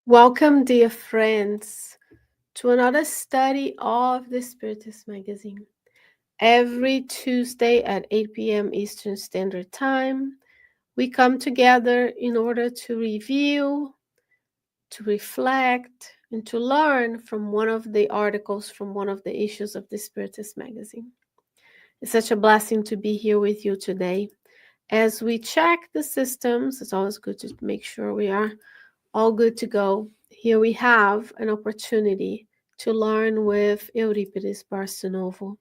Welcome, dear friends, to another study of the Spiritist magazine. Every Tuesday at 8 p.m. Eastern Standard Time, we come together in order to review, to reflect, and to learn from one of the articles from one of the issues of the Spiritist magazine. It's such a blessing to be here with you today. As we check the systems, it's always good to make sure we are all good to go. Here we have an opportunity to learn with Euripedes Barsanulfo.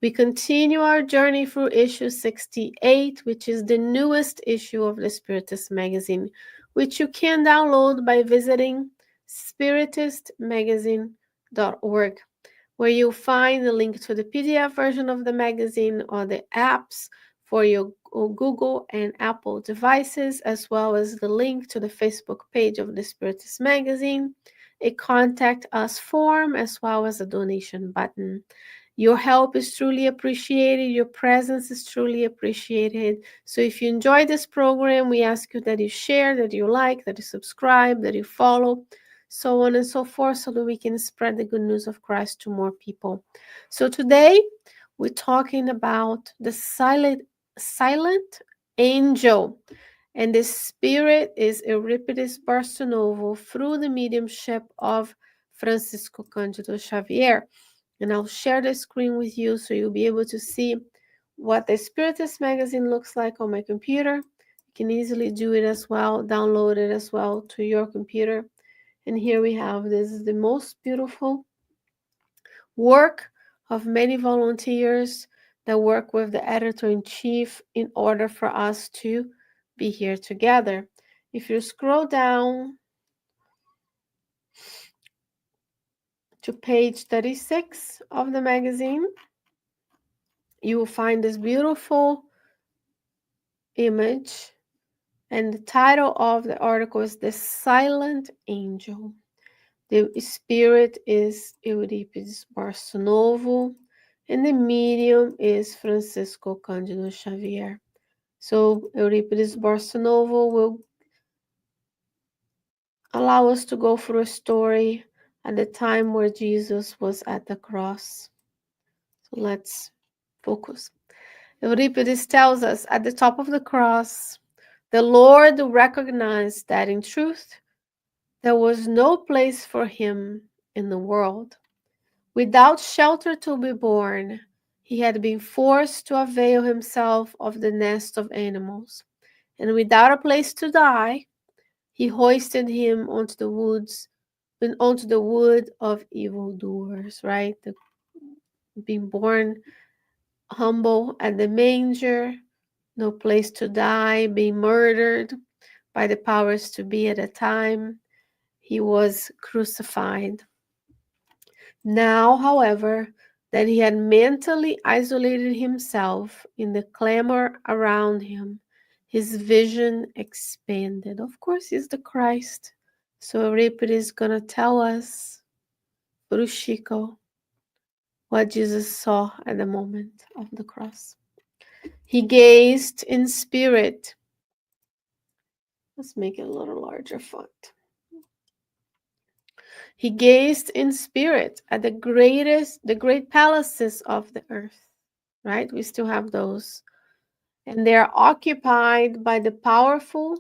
We continue our journey through issue 68, which is the newest issue of the Spiritist magazine, which you can download by visiting spiritistmagazine.org, where you'll find the link to the PDF version of the magazine or the apps for your Google and Apple devices, as well as the link to the Facebook page of the Spiritist magazine, a contact us form, as well as a donation button. Your help is truly appreciated. Your presence is truly appreciated. So if you enjoy this program, we ask you that you share, that you like, that you subscribe, that you follow, so on and so forth, so that we can spread the good news of Christ to more people. So today, we're talking about the silent angel. And the spirit is Euripedes Barsanulfo through the mediumship of Francisco Candido Xavier. And I'll share the screen with you so you'll be able to see what the Spiritist magazine looks like on my computer. You can easily do it as well, download it as well to your computer. And here we have, this is the most beautiful work of many volunteers that work with the editor-in-chief in order for us to be here together. If you scroll down to page 36 of the magazine, you will find this beautiful image, and the title of the article is The Silent Angel. The spirit is Euripedes Barsanulfo, and the medium is Francisco Candido Xavier. So Euripedes Barsanulfo will allow us to go through a story at the time where Jesus was at the cross. So let's focus. Euripedes tells us at the top of the cross, the Lord recognized that in truth there was no place for him in the world. Without shelter to be born, he had been forced to avail himself of the nest of animals, and without a place to die, he hoisted him onto the wood of evildoers, right? Being born humble at the manger, no place to die, being murdered by the powers to be at the time. He was crucified. Now, however, that he had mentally isolated himself in the clamor around him, his vision expanded. Of course, he's the Christ. So Euripides is going to tell us, through Chico, what Jesus saw at the moment of the cross. He gazed in spirit. Let's make it a little larger font. He gazed in spirit at the great palaces of the earth, right? We still have those. And they are occupied by the powerful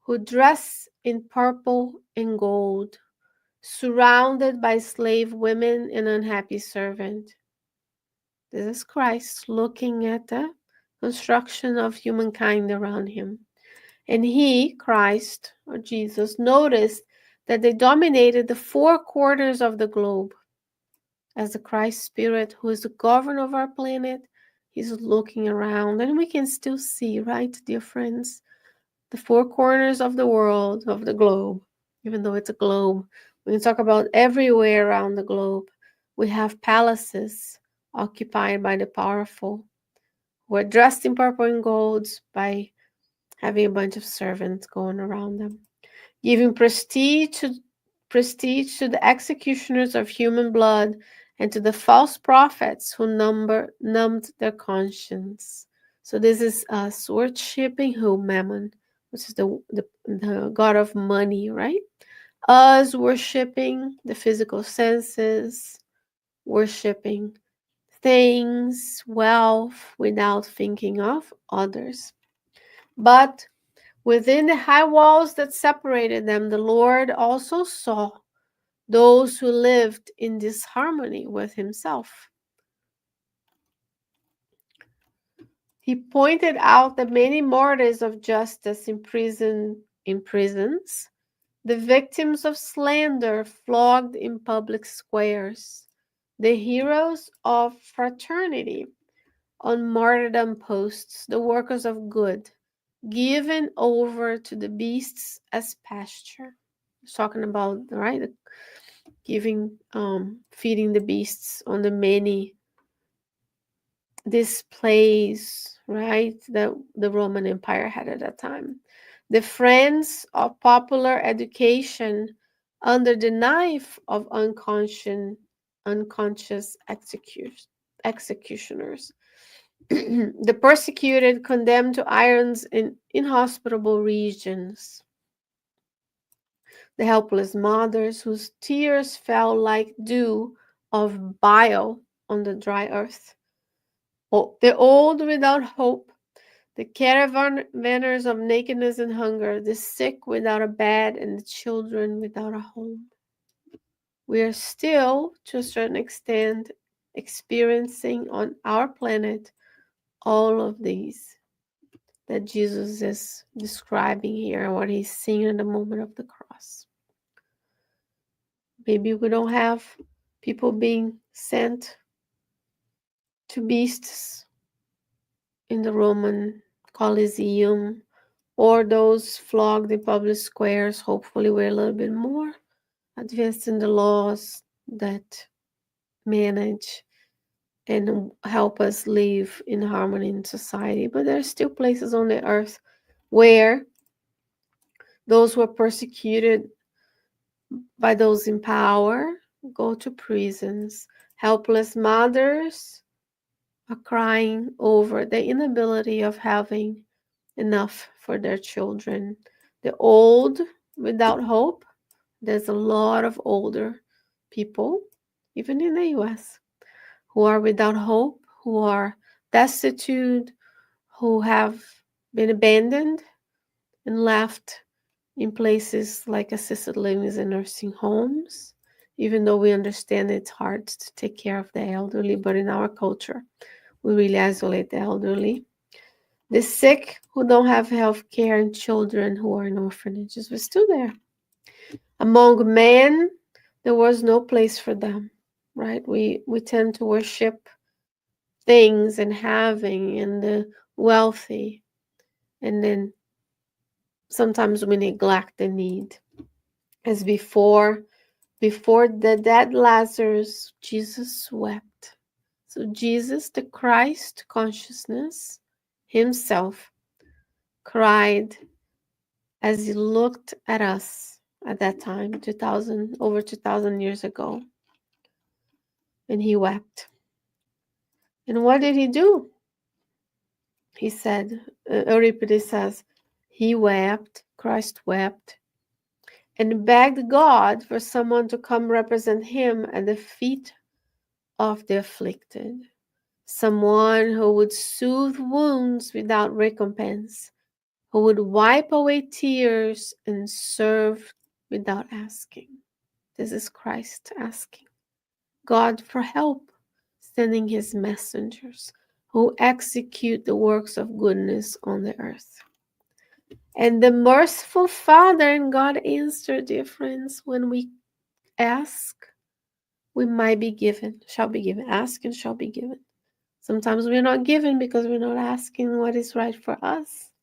who dress in purple and gold, surrounded by slave women and unhappy servant. This is Christ looking at the construction of humankind around him. And he, Christ, or Jesus, noticed that they dominated the four quarters of the globe. As the Christ Spirit, who is the governor of our planet, he's looking around, and we can still see, right, dear friends, the four corners of the world, of the globe, even though it's a globe. We can talk about everywhere around the globe. We have palaces occupied by the powerful, who are dressed in purple and gold by having a bunch of servants going around them, giving prestige to the executioners of human blood and to the false prophets who numbed their conscience. So this is us worshipping who? Mammon, which is the god of money, right? Us worshiping the physical senses, worshiping things, wealth, without thinking of others. But within the high walls that separated them, the Lord also saw those who lived in disharmony with himself. He pointed out the many martyrs of justice in prisons, the victims of slander flogged in public squares, the heroes of fraternity on martyrdom posts, the workers of good, given over to the beasts as pasture. He's talking about, right, giving, feeding the beasts on the many displays, right, that the Roman Empire had at that time. The friends of popular education under the knife of unconscious executioners. The persecuted condemned to irons in inhospitable regions. The helpless mothers whose tears fell like dew of bile on the dry earth. The old without hope, the caravanners of nakedness and hunger, the sick without a bed, and the children without a home. We are still, to a certain extent, experiencing on our planet all of these that Jesus is describing here, what he's seeing in the moment of the cross. Maybe we don't have people being sent to beasts in the Roman Colosseum, or those flogged in public squares. Hopefully we're a little bit more advanced in the laws that manage and help us live in harmony in society. But there are still places on the earth where those who are persecuted by those in power go to prisons. Helpless mothers are crying over the inability of having enough for their children. The old without hope. There's a lot of older people, even in the US, who are without hope, who are destitute, who have been abandoned and left in places like assisted living and nursing homes, even though we understand it's hard to take care of the elderly, but in our culture, we really isolate the elderly. The sick who don't have health care, and children who are in orphanages were still there. Among men, there was no place for them, right? We tend to worship things and having and the wealthy, and then sometimes we neglect the need. As before the dead Lazarus, Jesus wept. So Jesus, the Christ consciousness himself, cried as he looked at us at that time, over 2,000 years ago, and he wept. And what did he do? He said, Euripedes says, he wept, Christ wept, and begged God for someone to come represent him at the feet of the afflicted, someone who would soothe wounds without recompense, who would wipe away tears and serve without asking. This is Christ asking God for help, sending his messengers who execute the works of goodness on the earth. And the merciful Father and God answer, dear friends, when we ask, we might be given, shall be given. Ask and shall be given. Sometimes we're not given because we're not asking what is right for us.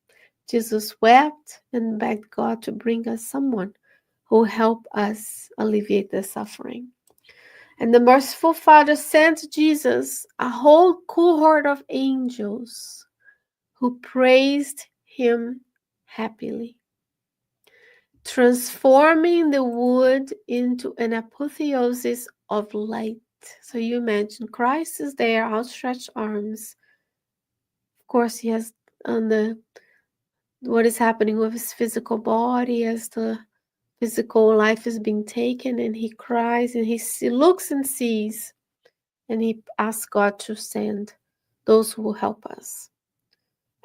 Jesus wept and begged God to bring us someone who help us alleviate the suffering. And the merciful Father sent Jesus a whole cohort of angels who praised him happily, transforming the wood into an apotheosis of light. So you imagine Christ is there, outstretched arms. Of course, he has on what is happening with his physical body as the physical life is being taken, and he cries and he looks and sees, and he asks God to send those who will help us.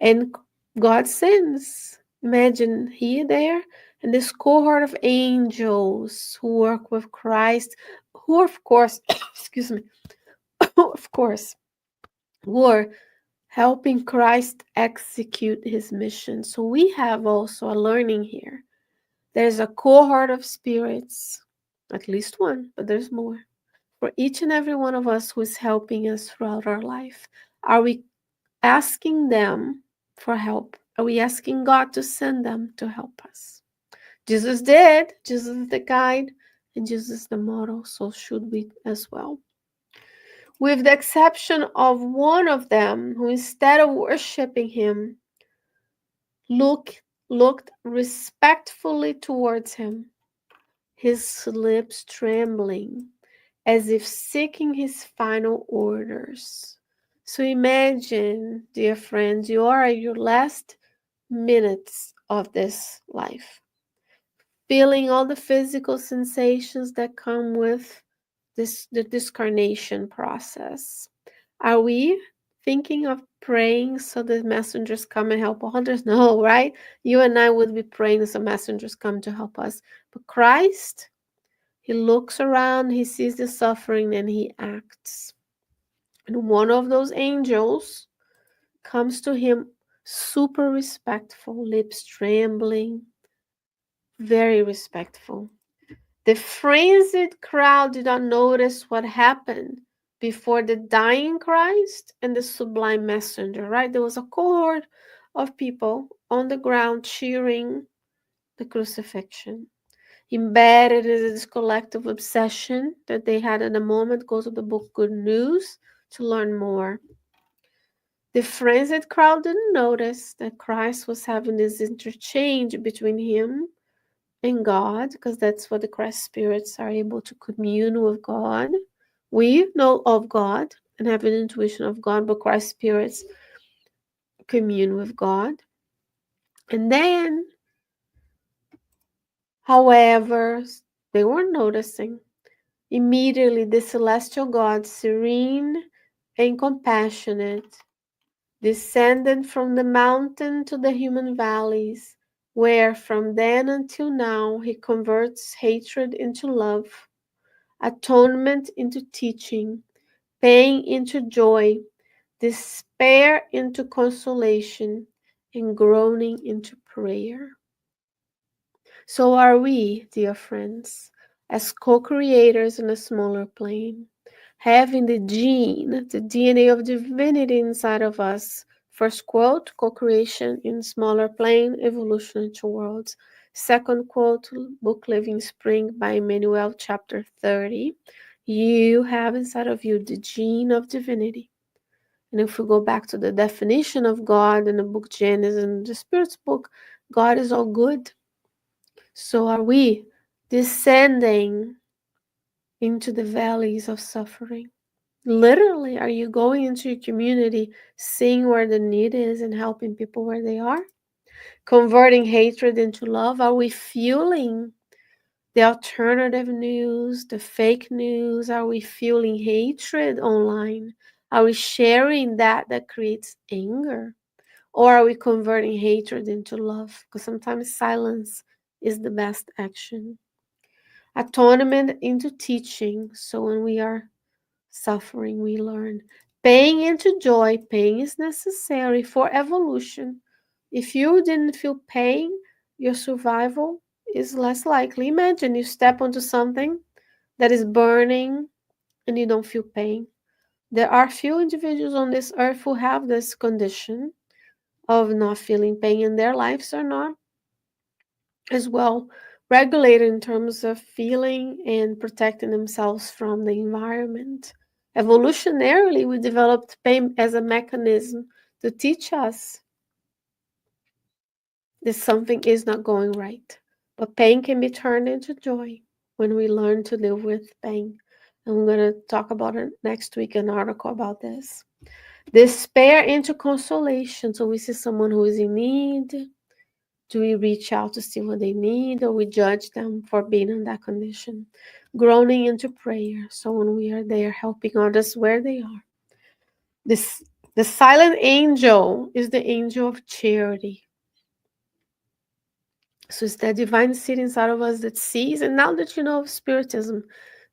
And God sends. Imagine he there and this cohort of angels who work with Christ, who of course, excuse me, of course, were helping Christ execute his mission. So we have also a learning here. There's a cohort of spirits, at least one, but there's more, for each and every one of us who is helping us throughout our life. Are we asking them for help? Are we asking God to send them to help us? Jesus did. Jesus is the guide, and Jesus is the model. So should we as well. With the exception of one of them, who instead of worshiping him, looked respectfully towards him, his lips trembling, as if seeking his final orders. So imagine, dear friends, you are at your last minutes of this life, feeling all the physical sensations that come with the discarnation process. Are we thinking of praying so the messengers come and help others? No, right? You and I would be praying so messengers come to help us. But Christ, he looks around, he sees the suffering, and he acts. And one of those angels comes to him super respectful, lips trembling, very respectful. The frenzied crowd did not notice what happened before the dying Christ and the sublime messenger, right? There was a cohort of people on the ground cheering the crucifixion. Embedded in this collective obsession that they had at the moment, go to the book Good News to learn more. The frenzied crowd didn't notice that Christ was having this interchange between him and God, because that's what the Christ spirits are able to commune with God. We know of God and have an intuition of God, but Christ spirits commune with God. And then, however, they weren't noticing. Immediately, the celestial God, serene and compassionate, descended from the mountain to the human valleys, where from then until now he converts hatred into love, atonement into teaching, pain into joy, despair into consolation, and groaning into prayer. So are we, dear friends, as co-creators in a smaller plane, having the gene, the DNA of divinity inside of us. First quote, co-creation in smaller plane, evolution into worlds. Second quote, book Living Spring by Emmanuel, chapter 30. You have inside of you the gene of divinity. And if we go back to the definition of God in the book Genesis and the Spirit's book, God is all good. So are we descending into the valleys of suffering? Literally, are you going into your community, seeing where the need is and helping people where they are? Converting hatred into love? Are we fueling the alternative news, the fake news? Are we fueling hatred online? Are we sharing that creates anger? Or are we converting hatred into love? Because sometimes silence is the best action. Atonement into teaching. So when we are suffering, we learn. Pain into joy. Pain is necessary for evolution. If you didn't feel pain, your survival is less likely. Imagine you step onto something that is burning and you don't feel pain. There are few individuals on this earth who have this condition of not feeling pain, and their lives are not as well regulated in terms of feeling and protecting themselves from the environment. Evolutionarily, we developed pain as a mechanism to teach us that something is not going right. But pain can be turned into joy when we learn to live with pain. And we're going to talk about it next week, an article about this. Despair into consolation. So we see someone who is in need, Do we reach out to see what they need, or we judge them for being in that condition? Groaning into prayer. So when we are there helping others where they are. This the silent angel is the angel of charity. So it's that divine seed inside of us that sees. And now that you know of Spiritism,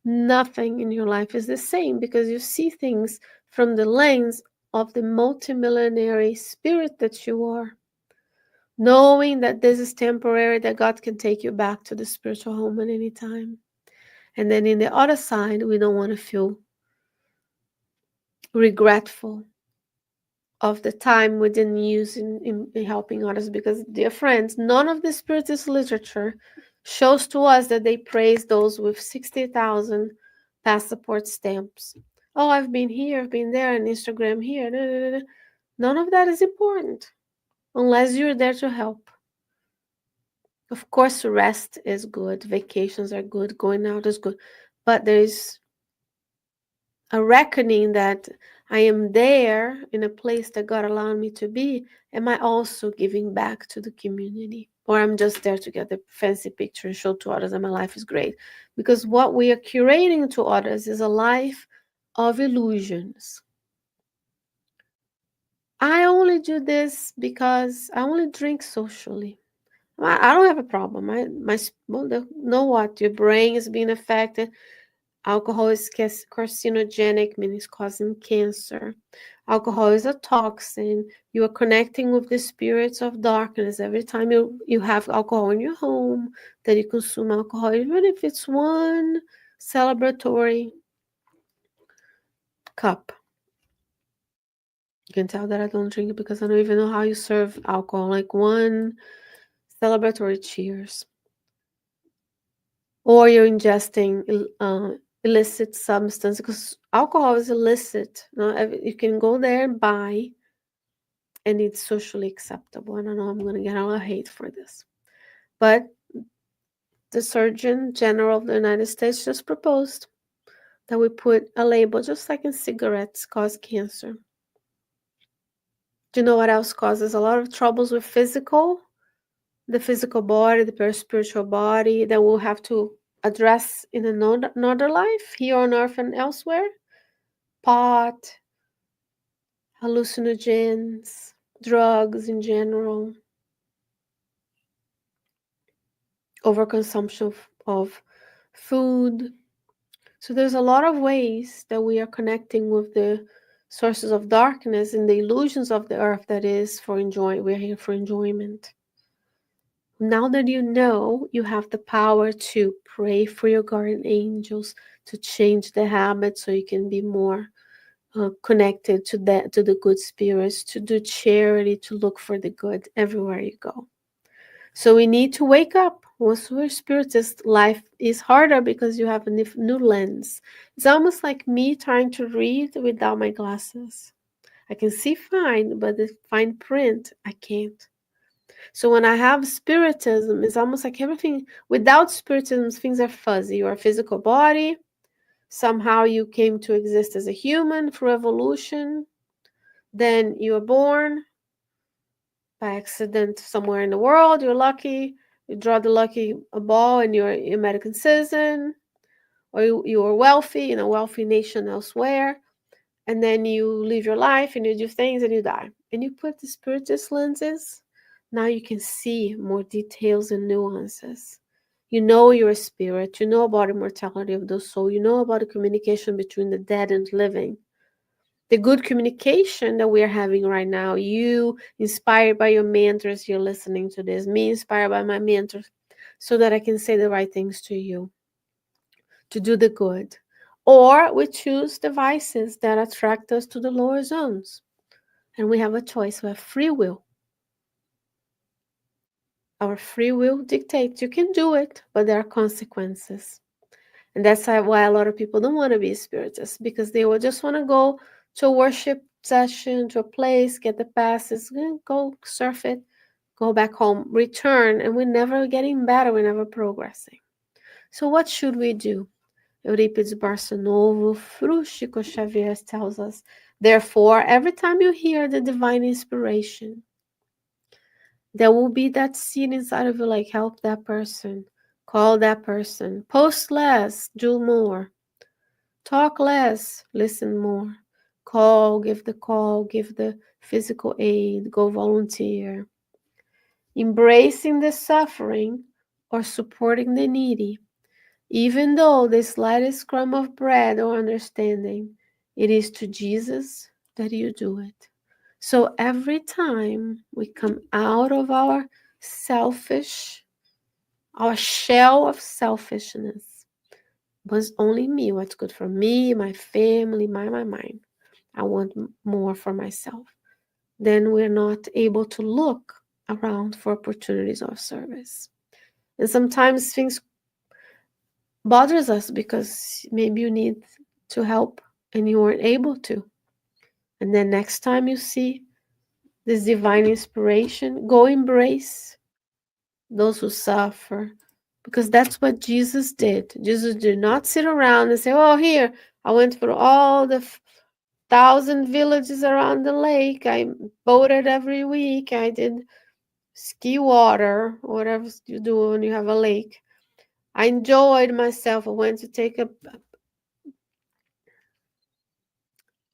nothing in your life is the same because you see things from the lens of the multimillenary spirit that you are. Knowing that this is temporary, that God can take you back to the spiritual home at any time. And then in the other side, we don't want to feel regretful of the time we didn't use in helping others, because, dear friends, none of the Spiritist literature shows to us that they praise those with 60,000 passport stamps. Oh, I've been here, I've been there, and Instagram here. Da, da, da, da. None of that is important unless you're there to help. Of course, rest is good, vacations are good, going out is good, but there's a reckoning that I am there in a place that God allowed me to be. Am I also giving back to the community? Or I'm just there to get the fancy picture and show to others that my life is great? Because what we are curating to others is a life of illusions. I only do this because I only drink socially. I don't have a problem. Know what? Your brain is being affected. Alcohol is carcinogenic, meaning it's causing cancer. Alcohol is a toxin. You are connecting with the spirits of darkness. Every time you have alcohol in your home, that you consume alcohol, even if it's one celebratory cup. You can tell that I don't drink it because I don't even know how you serve alcohol. Like one celebratory cheers. Or you're ingesting illicit substance, because alcohol is illicit. You can go there and buy, and it's socially acceptable. I don't know, I'm going to get a lot of hate for this. But the Surgeon General of the United States just proposed that we put a label, just like in cigarettes cause cancer. Do you know what else causes a lot of troubles with the physical body, the spiritual body, that we'll have to address in another life, here on earth and elsewhere? Pot, hallucinogens, drugs in general, overconsumption of food. So there's a lot of ways that we are connecting with the sources of darkness and the illusions of the earth, that is for enjoy. We're here for enjoyment. Now that you know, you have the power to pray for your guardian angels to change the habit so you can be more connected to the good spirits, to do charity, to look for the good everywhere you go. So we need to wake up. Once we're spiritist, life is harder because you have a new lens. It's almost like me trying to read without my glasses. I can see fine, but the fine print, I can't. So when I have spiritism, it's almost like everything. Without spiritism, things are fuzzy. Your physical body, somehow you came to exist as a human through evolution. Then you were born by accident somewhere in the world. You're lucky. You draw the lucky ball and you're an American citizen. Or you are wealthy in a wealthy nation elsewhere. And then you live your life and you do things and you die. And you put the spiritist lenses. Now you can see more details and nuances. You know you're a spirit. You know about immortality of the soul. You know about the communication between the dead and living. The good communication that we are having right now. You inspired by your mentors, you're listening to this. Me inspired by my mentors, so that I can say the right things to you, to do the good. Or we choose devices that attract us to the lower zones. And we have a choice. We have free will. Our free will dictates you can do it, but there are consequences. And that's why a lot of people don't want to be spiritists, because they will just want to go to a worship session, to a place, get the passes, go surf it, go back home, return, and we're never getting better, we're never progressing. So what should we do? Euripedes, Barsanulfo, Frústico, Xavier tells us, therefore, every time you hear the divine inspiration, there will be that seed inside of you, like, help that person, call that person, post less, do more, talk less, listen more, call, give the physical aid, go volunteer, embracing the suffering or supporting the needy, even though the slightest crumb of bread or understanding, it is to Jesus that you do it. So every time we come out of our shell of selfishness, was only me, what's good for me, my family, my mind. I want more for myself. Then we're not able to look around for opportunities of service. And sometimes things bothers us because maybe you need to help and you weren't able to. And then next time you see this divine inspiration, go embrace those who suffer, because that's what Jesus did. Jesus did not sit around and say, oh, here, I went through all the 1,000 villages around the lake. I boated every week. I did ski water, whatever you do when you have a lake. I enjoyed myself. I went to take a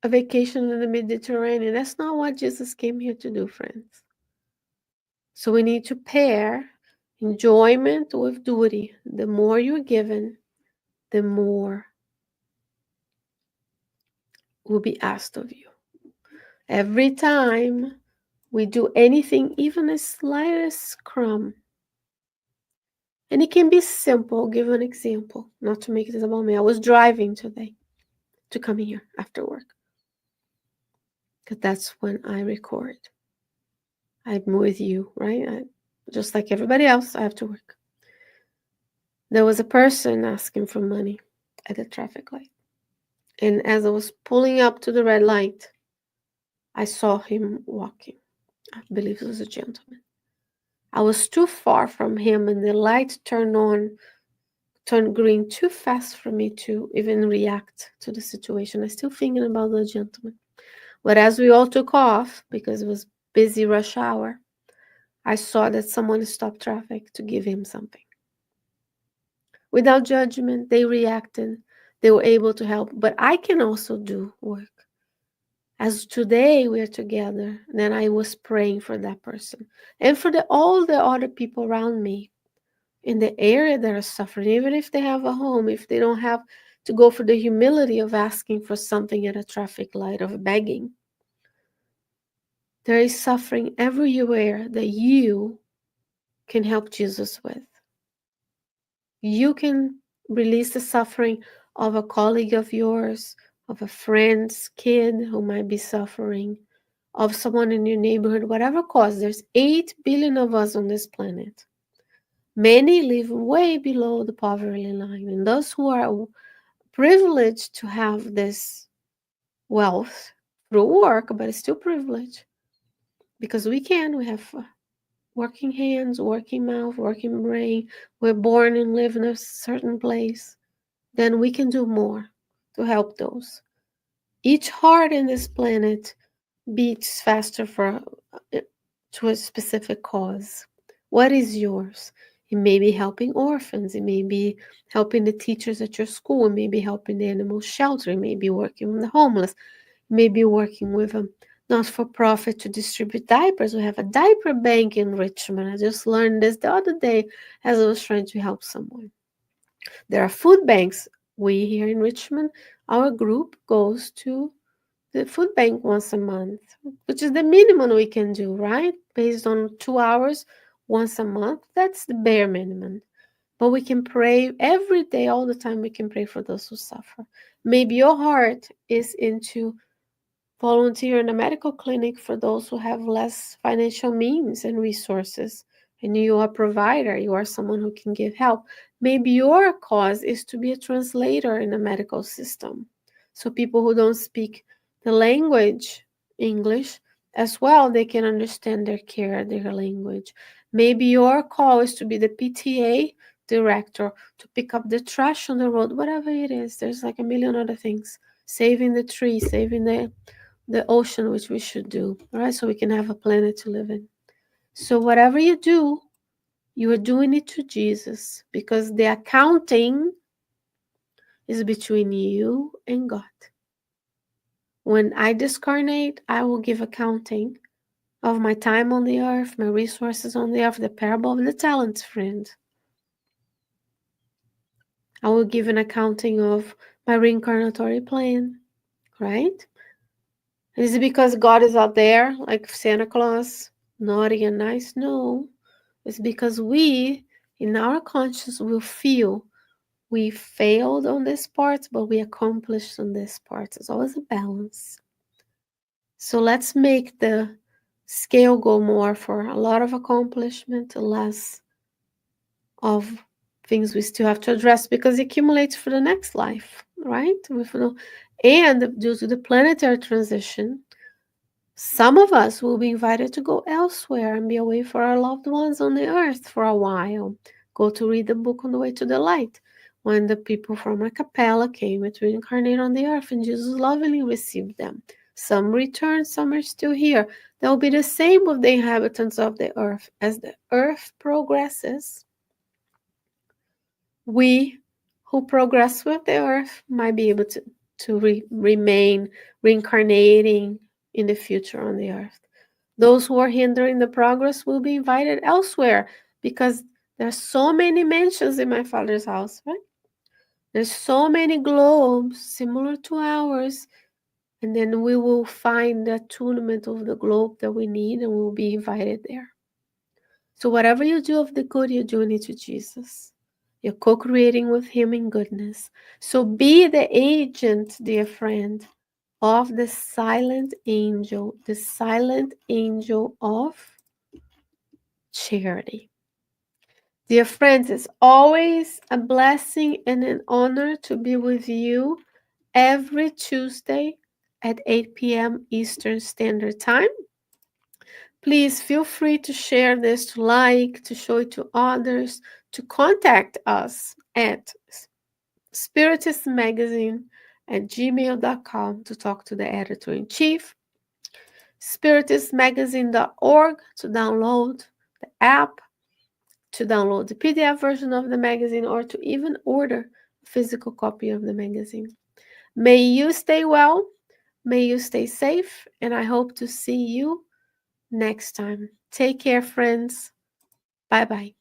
vacation in the Mediterranean. That's not what Jesus came here to do, friends. So we need to pair enjoyment with duty. The more you're given, the more will be asked of you. Every time we do anything, even the slightest crumb, and it can be simple. I'll give an example, not to make this about me. I was driving today to come here after work, because that's when I record. I'm with you, right? Just like everybody else, I have to work. There was a person asking for money at the traffic light. And as I was pulling up to the red light, I saw him walking. I believe it was a gentleman. I was too far from him, and the light turned green too fast for me to even react to the situation. I'm still thinking about the gentleman. But as we all took off, because it was busy rush hour, I saw that someone stopped traffic to give him something. Without judgment, they reacted. They were able to help. But I can also do work. As today we're together, then I was praying for that person and for all the other people around me in the area that are suffering, even if they have a home, if they don't have to go for the humility of asking for something at a traffic light, of begging. There is suffering everywhere that you can help Jesus with. You can release the suffering of a colleague of yours, of a friend's kid who might be suffering, of someone in your neighborhood, whatever cause. There's 8 billion of us on this planet. Many live way below the poverty line, and those who are privileged to have this wealth through work, but it's still privilege because we have working hands, working mouth, working brain. We're born and live in a certain place. Then we can do more to help those. Each heart in this planet beats faster to a specific cause. What is yours? It may be helping orphans. It may be helping the teachers at your school. It may be helping the animal shelter. It may be working with the homeless. It may be working with a not-for-profit to distribute diapers. We have a diaper bank in Richmond. I just learned this the other day as I was trying to help someone. There are food banks. We here in Richmond, our group goes to the food bank once a month, which is the minimum we can do, right? Based on 2 hours once a month. That's the bare minimum. But we can pray every day, all the time. We can pray for those who suffer. Maybe your heart is into volunteer in a medical clinic for those who have less financial means and resources. And you are a provider, you are someone who can give help. Maybe your cause is to be a translator in the medical system. So people who don't speak the language, English, as well, they can understand their care, their language. Maybe your call is to be the PTA director, to pick up the trash on the road, whatever it is. There's like a million other things. Saving the trees, saving the ocean, which we should do, right? So we can have a planet to live in. So whatever you do, you are doing it to Jesus, because the accounting is between you and God. When I discarnate, I will give accounting of my time on the earth, my resources on the earth, the parable of the talents, friend. I will give an accounting of my reincarnatory plan, right? And is it because God is out there, like Santa Claus, naughty and nice? No. It's because we, in our conscience, will feel we failed on this part, but we accomplished on this part. It's always a balance. So let's make the scale go more for a lot of accomplishment, less of things we still have to address, because it accumulates for the next life, right? And due to the planetary transition, some of us will be invited to go elsewhere and be away for our loved ones on the earth for a while. Go to read the book On the Way to the Light, when the people from a capella came to reincarnate on the earth, and Jesus lovingly received them. Some returned, some are still here. That will be the same with the inhabitants of the earth. As the earth progresses, we who progress with the earth might be able to remain reincarnating in the future on the earth. Those who are hindering the progress will be invited elsewhere, because there's so many mansions in my Father's house, right? There's so many globes similar to ours, and then we will find the attunement of the globe that we need, and we will be invited there. So whatever you do of the good, you're doing it to Jesus. You're co-creating with Him in goodness. So be the agent, dear friend, of the silent angel of charity. Dear friends, it's always a blessing and an honor to be with you every Tuesday at 8 p.m. Eastern Standard Time. Please feel free to share this, to like, to show it to others, to contact us at spiritistmagazine@gmail.com to talk to the editor-in-chief, spiritistmagazine.org to download the app, to download the PDF version of the magazine, or to even order a physical copy of the magazine. May you stay well, may you stay safe, and I hope to see you next time. Take care, friends. Bye bye.